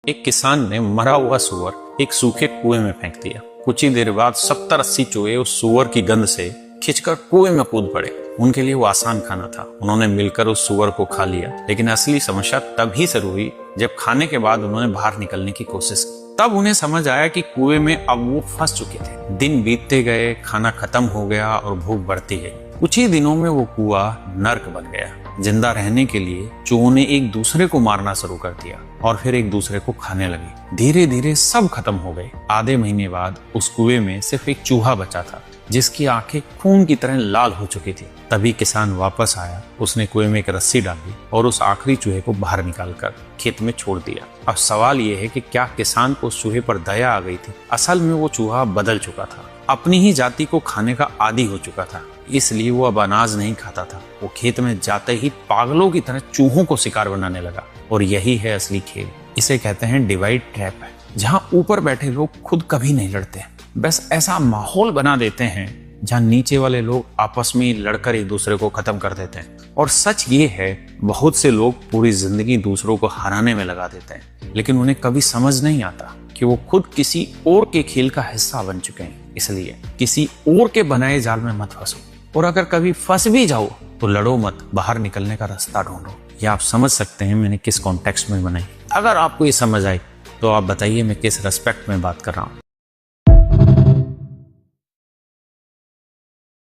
एक किसान ने मरा हुआ सूअर एक सूखे कुएं में फेंक दिया। कुछ ही देर बाद 70-80 चूहे उस सूअर की गंध से खिंचकर कुएं में कूद पड़े। उनके लिए वो आसान खाना था, उन्होंने मिलकर उस सूअर को खा लिया। लेकिन असली समस्या तभी शुरू हुई जब खाने के बाद उन्होंने बाहर निकलने की कोशिश की। तब उन्हें समझ आया कि कुएं में अब वो फंस चुके थे। दिन बीतते गए, खाना खत्म हो गया और भूख बढ़ती गई। कुछ ही दिनों में वो कुआं नर्क बन गया। जिंदा रहने के लिए चूहों ने एक दूसरे को मारना शुरू कर दिया और फिर एक दूसरे को खाने लगे। धीरे धीरे सब खत्म हो गए। आधे महीने बाद उस कुएं में सिर्फ एक चूहा बचा था जिसकी आंखें खून की तरह लाल हो चुकी थी। तभी किसान वापस आया। उसने कुएं में एक रस्सी डाली और उस आखिरी चूहे को बाहर निकालकर खेत में छोड़ दिया। अब सवाल यह है कि क्या किसान को उस चूहे पर दया आ गई थी? असल में वो चूहा बदल चुका था, अपनी ही जाति को खाने का आदी हो चुका था। इसलिए वो अब अनाज नहीं खाता था। वो खेत में जाते ही पागलों की तरह चूहों को शिकार बनाने लगा। और यही है असली खेल। इसे कहते हैं डिवाइड ट्रैप, जहां ऊपर बैठे लोग खुद कभी नहीं लड़ते, बस ऐसा माहौल बना देते हैं जहां नीचे वाले लोग आपस में लड़कर एक दूसरे को खत्म कर देते हैं। और सच ये है, बहुत से लोग पूरी जिंदगी दूसरों को हराने में लगा देते हैं, लेकिन उन्हें कभी समझ नहीं आता कि वो खुद किसी और के खेल का हिस्सा बन चुके हैं। इसलिए किसी और के बनाए जाल में मत फंसो, और अगर कभी फंस भी जाओ तो लड़ो मत, बाहर निकलने का रास्ता ढूंढो। ये आप समझ सकते हैं मैंने किस कॉन्टेक्स्ट में बनाई। अगर आपको ये समझ आई तो आप बताइए मैं किस रेस्पेक्ट में बात कर रहा हूँ।